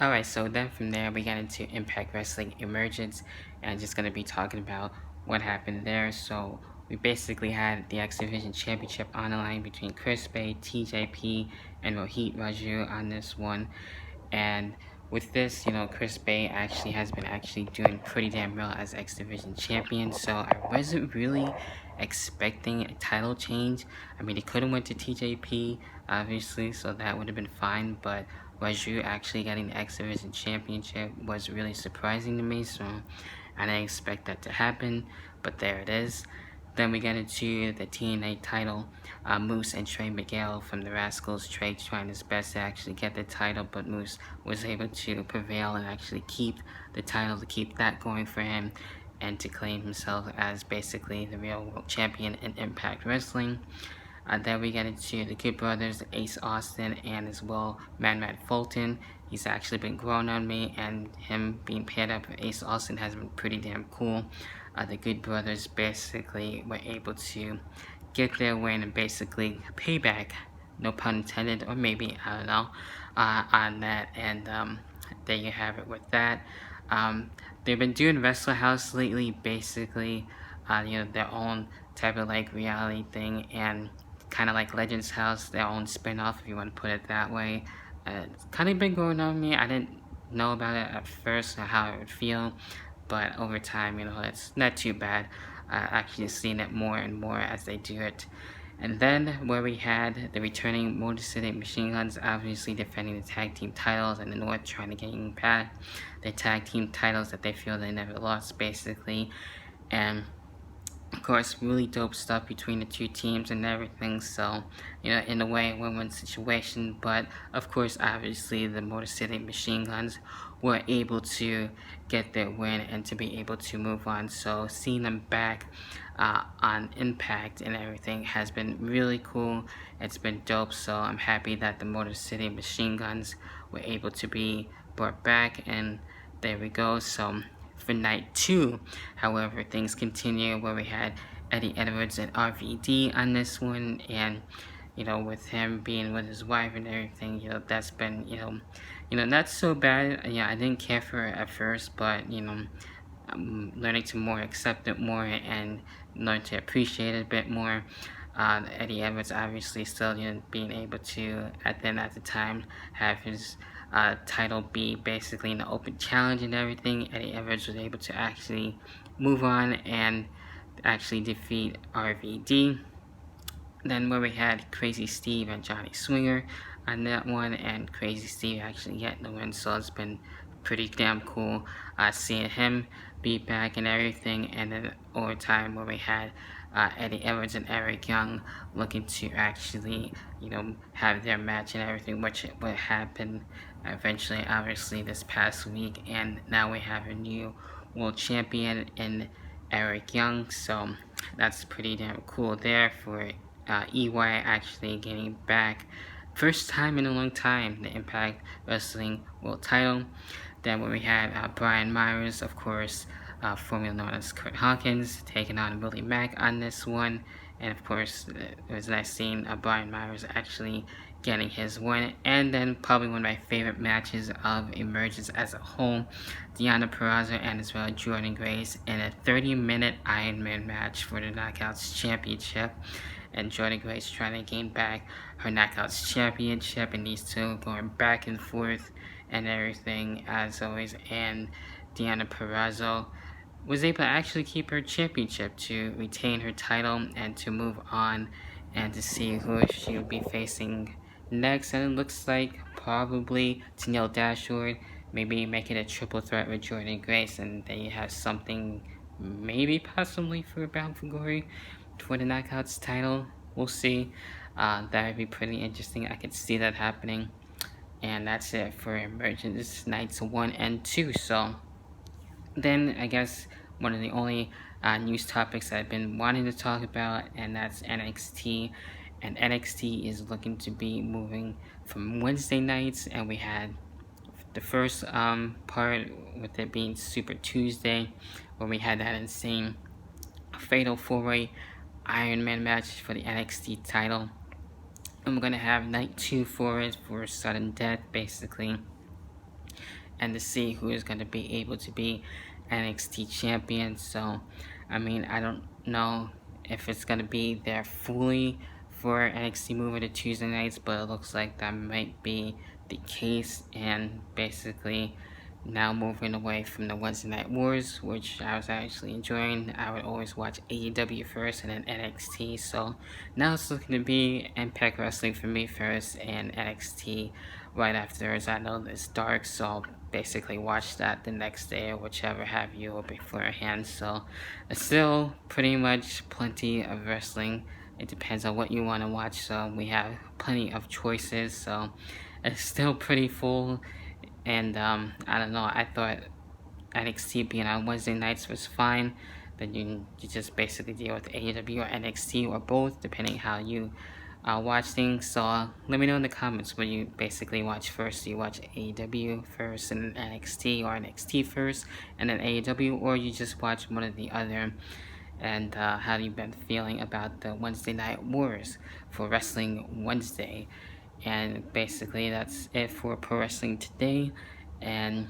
Alright, so then from there we got into Impact Wrestling Emergence, and just gonna be talking about what happened there. So we basically had the X Division Championship on the line between Chris Bay, TJP, and Rohit Raju on this one. And with this, Chris Bay actually has been doing pretty damn well as X Division champion. So I wasn't really expecting a title change. I mean, he could have went to TJP, obviously, so that would have been fine. But Raju actually getting the X Division championship was really surprising to me. So I didn't expect that to happen, but there it is. Then we get into the TNA title. Moose and Trey Miguel from the Rascals. Trey trying his best to actually get the title, but Moose was able to prevail and actually keep the title, to keep that going for him, and to claim himself as basically the real world champion in Impact Wrestling. Then we get into the Good Brothers, Ace Austin, and as well Matt Fulton. He's actually been growing on me, and him being paired up with Ace Austin has been pretty damn cool. The Good Brothers basically were able to get their win and basically payback, no pun intended, or maybe, I don't know, on that. And there you have it with that. They've been doing Wrestle House lately, basically, their own type of like reality thing, and kind of like Legends House, their own spin-off, if you want to put it that way. It's kind of been growing on me. I didn't know about it at first, or how it would feel, but over time, it's not too bad. Actually seeing it more and more as they do it. And then where we had the returning Motor City Machine Guns, obviously defending the tag team titles, and the North trying to gain back the tag team titles that they feel they never lost, basically. And of course, really dope stuff between the two teams and everything. So, in a way, win-win situation. But of course, obviously, the Motor City Machine Guns were able to get their win and to be able to move on. So, seeing them back on Impact and everything has been really cool. It's been dope. So, I'm happy that the Motor City Machine Guns were able to be brought back. And there we go. So, for night 2, however, things continue where we had Eddie Edwards and RVD on this one, and with him being with his wife and everything, that's been not so bad. I didn't care for it at first, but I'm learning to more accept it more and learn to appreciate it a bit more. Eddie Edwards obviously still being able to at the time have his title be basically an open challenge and everything. Eddie Edwards was able to actually move on and actually defeat RVD. Then where we had Crazy Steve and Johnny Swinger on that one, and Crazy Steve actually getting the win, so it's been pretty damn cool seeing him be back and everything. And then overtime where we had Eddie Edwards and Eric Young looking to actually have their match and everything, which would happen eventually, obviously, this past week. And now we have a new world champion in Eric Young, so that's pretty damn cool there for EY actually getting back, first time in a long time, the Impact Wrestling World Title. Then when we had Brian Myers, of course, formerly known as Kurt Hawkins, taking on Willie Mack on this one. And of course, it was nice seeing Brian Myers actually getting his win. And then probably one of my favorite matches of Emergence as a whole, Deonna Purrazzo and as well Jordan Grace in a 30-minute Iron Man match for the Knockouts Championship. And Jordan Grace trying to gain back her Knockouts Championship, and these two going back and forth and everything as always. And Deonna Purrazzo was able to actually keep her championship, to retain her title and to move on and to see who she will be facing next. And it looks like probably Tennille Dashwood, maybe make it a triple threat with Jordan Grace, and then you have something maybe possibly for Bound for Glory for the Knockouts title. We'll see. That would be pretty interesting. I could see that happening. And that's it for Emergence Nights 1 and 2. So then I guess one of the only news topics I've been wanting to talk about, and that's NXT. And NXT is looking to be moving from Wednesday nights, and we had the first part with it being Super Tuesday, where we had that insane Fatal 4-Way Iron Man match for the NXT title. And we're going to have night 2 for it, for sudden death, basically. and to see who is going to be able to be NXT champion. So, I mean, I don't know if it's going to be there fully for NXT moving to Tuesday nights, but it looks like that might be the case. And basically, now moving away from the Wednesday Night Wars, which I was actually enjoying. I would always watch AEW first and then NXT. So now it's looking to be Impact Wrestling for me first and NXT right after. As I know it's dark, so I'll basically watch that the next day or whichever have you or beforehand. So it's still pretty much plenty of wrestling. It depends on what you want to watch. So we have plenty of choices. So it's still pretty full. And I don't know, I thought NXT being on Wednesday nights was fine. Then you just basically deal with AEW or NXT or both, depending how you watch things. So let me know in the comments what you basically watch first. Do you watch AEW first and then NXT, or NXT first and then AEW, or you just watch one or the other? And how you been feeling about the Wednesday Night Wars for Wrestling Wednesday? And basically that's it for Pro Wrestling today, and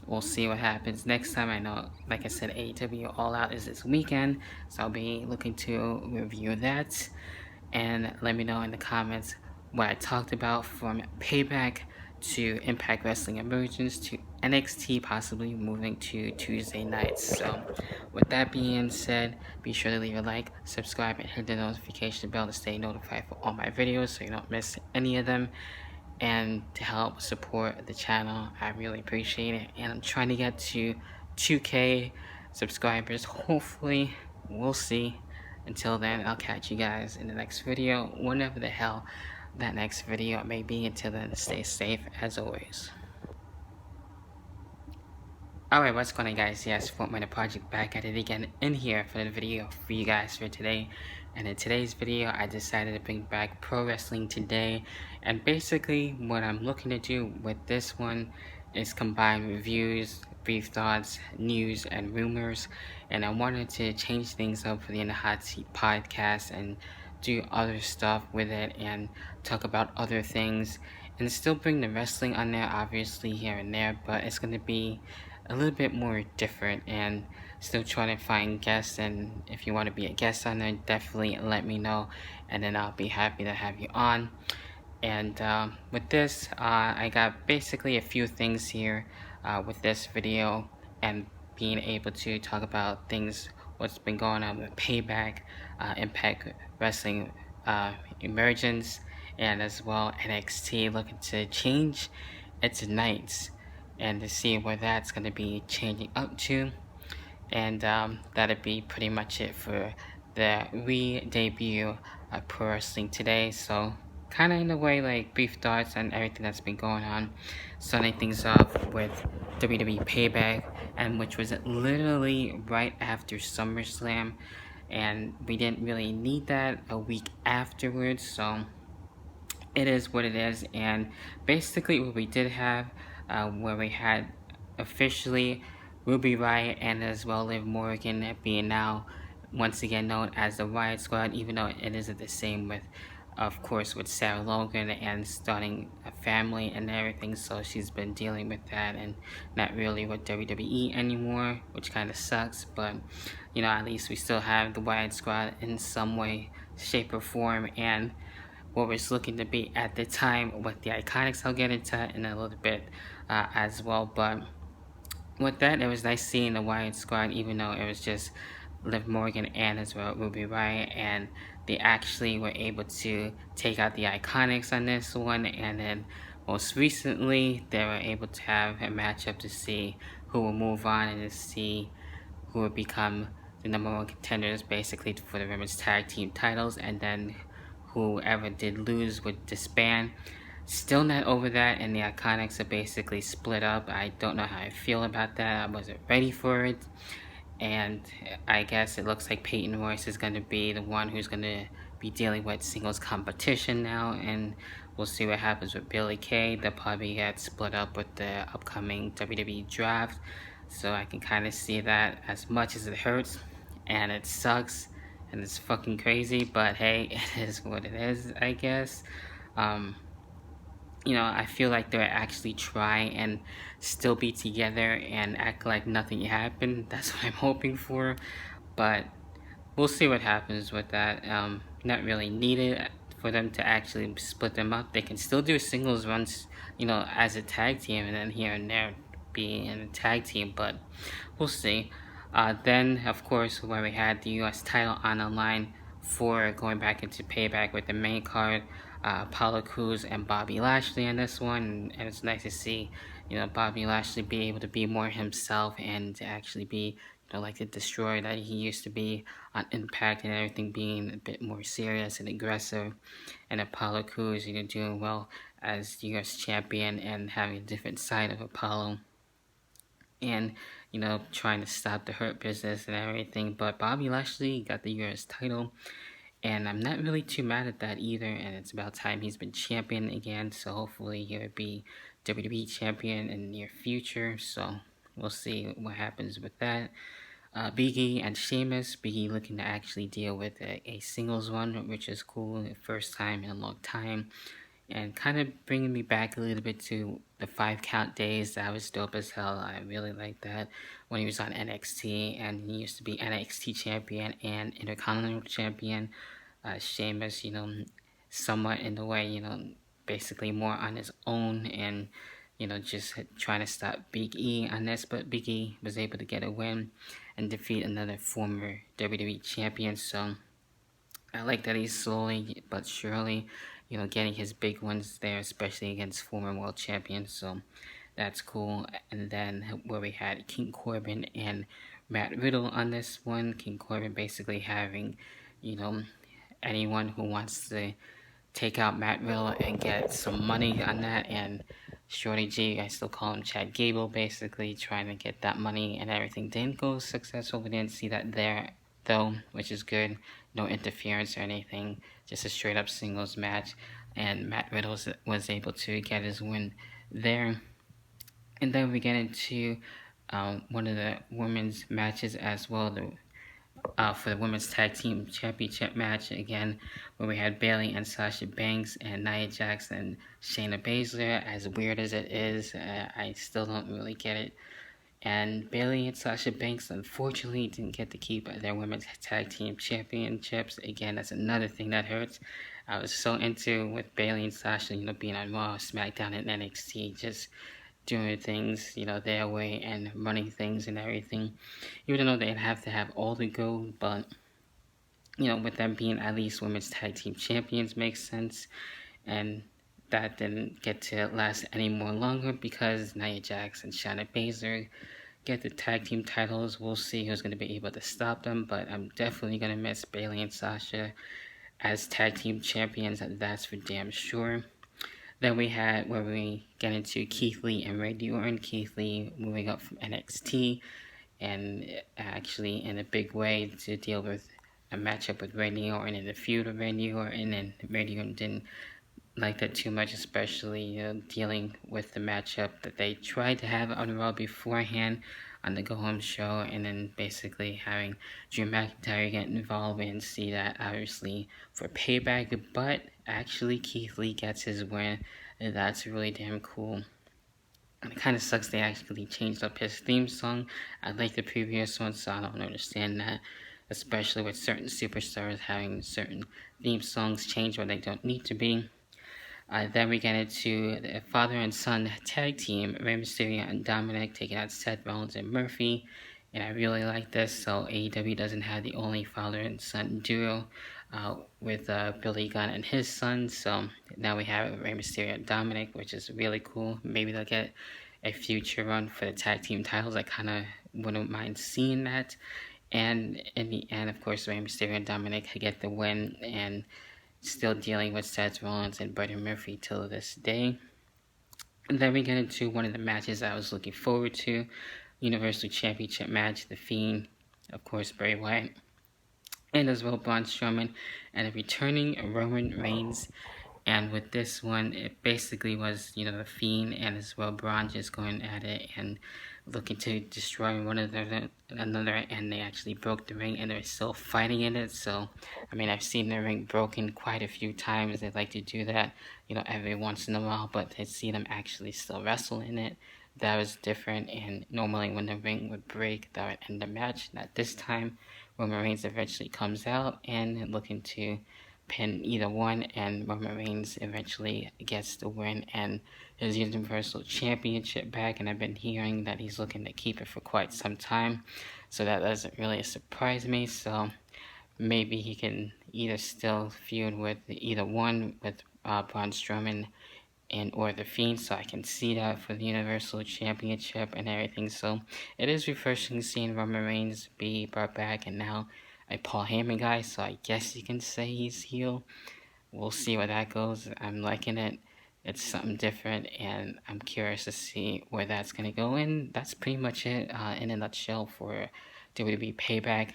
we'll see what happens next time. I know, like I said, AEW All Out is this weekend, so I'll be looking to review that. And let me know in the comments what I talked about, from Payback to Impact Wrestling Emergence to NXT possibly moving to Tuesday nights. So with that being said, be sure to leave a like, subscribe, and hit the notification bell to stay notified for all my videos so you don't miss any of them. And to help support the channel, I really appreciate it. And I'm trying to get to 2K subscribers. Hopefully, we'll see. Until then, I'll catch you guys in the next video, whenever the hell that next video may be. Until then, stay safe as always. Alright, what's going on, guys? Yes, Fortnite Project back at it again in here for the video for you guys for today. And in today's video, I decided to bring back Pro Wrestling Today. And basically, what I'm looking to do with this one is combine reviews, brief thoughts, news, and rumors. And I wanted to change things up for the In the Hot Seat podcast and do other stuff with it and talk about other things. And still bring the wrestling on there, obviously, here and there. But it's going to be a little bit more different, and still trying to find guests. And if you want to be a guest on there, definitely let me know, and then I'll be happy to have you on. And with this, I got basically a few things here with this video, and being able to talk about things, what's been going on with Payback, Impact Wrestling Emergence, and as well NXT looking to change its nights, and to see where that's going to be changing up to. And that'll be pretty much it for the re-debut of Pro Wrestling Today. So kind of in a way like brief thoughts on everything that's been going on, starting things off with WWE Payback, and which was literally right after SummerSlam, and we didn't really need that a week afterwards. So it is what it is. And basically what we did have, where we had officially Ruby Riott and as well Liv Morgan being now once again known as the Riott Squad, even though it isn't the same with, of course, with Sarah Logan and starting a family and everything. So she's been dealing with that and not really with WWE anymore, which kind of sucks. But you know, at least we still have the Riott Squad in some way, shape, or form. And what was looking to be at the time with the Iconics, I'll get into in a little bit as well. But with that, it was nice seeing the Riott Squad, even though it was just Liv Morgan and as well Ruby Riott, and they actually were able to take out the Iconics on this one. And then most recently, they were able to have a matchup to see who will move on and to see who will become the #1 contenders, basically, for the women's tag team titles. And then whoever did lose would disband. Still not over that, and the Iconics are basically split up. I don't know how I feel about that. I wasn't ready for it. And I guess it looks like Peyton Royce is going to be the one who's going to be dealing with singles competition now. And we'll see what happens with Billie Kay. They'll probably get split up with the upcoming WWE draft. So I can kind of see that, as much as it hurts and it sucks and it's fucking crazy, but hey, it is what it is, I guess. I feel like they'll actually try and still be together and act like nothing happened. That's what I'm hoping for. But we'll see what happens with that. Not really needed for them to actually split them up. They can still do singles runs, as a tag team, and then here and there be in a tag team. But we'll see. Then, of course, where we had the U.S. title on the line for going back into Payback with the main card, Apollo Crews and Bobby Lashley in this one, and it's nice to see, Bobby Lashley be able to be more himself and to actually be, like the destroyer that he used to be on Impact and everything being a bit more serious and aggressive, and Apollo Crews, doing well as U.S. champion and having a different side of Apollo and trying to stop the hurt business and everything. But Bobby Lashley got the US title, and I'm not really too mad at that either. And it's about time he's been champion again. So hopefully he'll be WWE champion in the near future. So we'll see what happens with that. Big E and Sheamus. Big E looking to actually deal with a singles one, which is cool. First time in a long time, and kind of bringing me back a little bit to the 5 count days. That was dope as hell. I really like that when he was on NXT, and he used to be NXT champion and Intercontinental champion. Sheamus, somewhat in the way, basically more on his own and just trying to stop Big E on this, but Big E was able to get a win and defeat another former WWE champion. So I like that he's slowly but surely, getting his big ones there, especially against former world champions. So that's cool. And then where we had King Corbin and Matt Riddle on this one. King Corbin basically having, you know, anyone who wants to take out Matt Riddle and get some money on that. And Shorty G, I still call him Chad Gable, basically trying to get that money and everything. Didn't go successful. We didn't see that there though, which is good. No interference or anything, just a straight up singles match. And Matt Riddle was able to get his win there. And then we get into one of the women's matches as well, for the women's tag team championship match again, where we had Bayley and Sasha Banks and Nia Jax and Shayna Baszler. As weird as it is, I still don't really get it. And Bayley and Sasha Banks unfortunately didn't get to keep their women's tag team championships. Again, that's another thing that hurts. I was so into with Bayley and Sasha, being on Raw, SmackDown, and NXT, just doing things, their way and running things and everything. Even though they'd have to have all the gold, but with them being at least women's tag team champions makes sense. And that didn't get to last any more longer because Nia Jax and Shayna Baszler get the tag team titles. We'll see who's going to be able to stop them, but I'm definitely going to miss Bayley and Sasha as tag team champions. That's for damn sure. Then we had where we get into Keith Lee and Randy Orton. Keith Lee moving up from NXT and actually in a big way to deal with a matchup with Randy Orton in the feud with Randy Orton, and Randy Orton didn't like that too much, especially dealing with the matchup that they tried to have on Raw beforehand on the Go Home show, and then basically having Drew McIntyre get involved and see that obviously for Payback, but actually Keith Lee gets his win, and that's really damn cool. And it kind of sucks they actually changed up his theme song. I like the previous one, so I don't understand that, especially with certain superstars having certain theme songs change when they don't need to be. Then we get into the father and son tag team, Rey Mysterio and Dominic taking out Seth Rollins and Murphy. And I really like this, so AEW doesn't have the only father and son duo with Billy Gunn and his son. So now we have Rey Mysterio and Dominic, which is really cool. Maybe they'll get a future run for the tag team titles. I kind of wouldn't mind seeing that. And in the end, of course, Rey Mysterio and Dominic get the win and still dealing with Seth Rollins and Buddy Murphy till this day. And then we get into one of the matches I was looking forward to, Universal Championship match, The Fiend, of course, Bray Wyatt, and as well Braun Strowman, and a returning Roman Reigns. And with this one, it basically was, The Fiend and as well Braun just going at it and looking to destroy one another, and they actually broke the ring and they're still fighting in it. So, I mean, I've seen the ring broken quite a few times. They like to do that, every once in a while, but to see them actually still wrestle in it, that was different. And normally, when the ring would break, that would end the match. Not this time. Roman Reigns eventually comes out and looking to pin either one, and Roman Reigns eventually gets the win and his Universal Championship back. And I've been hearing that he's looking to keep it for quite some time, so that doesn't really surprise me. So maybe he can either still feud with either one with Braun Strowman and or the Fiend, so I can see that for the Universal Championship and everything. So it is refreshing seeing Roman Reigns be brought back, and now a Paul Heyman guy, so I guess you can say he's heel. We'll see where that goes. I'm liking it. It's something different, and I'm curious to see where that's going to go. And that's pretty much it in a nutshell for WWE Payback.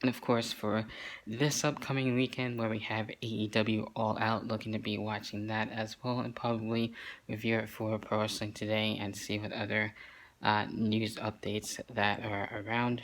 And of course, for this upcoming weekend where we have AEW All Out, looking to be watching that as well, and probably review it for Pro Wrestling Today and see what other news updates that are around.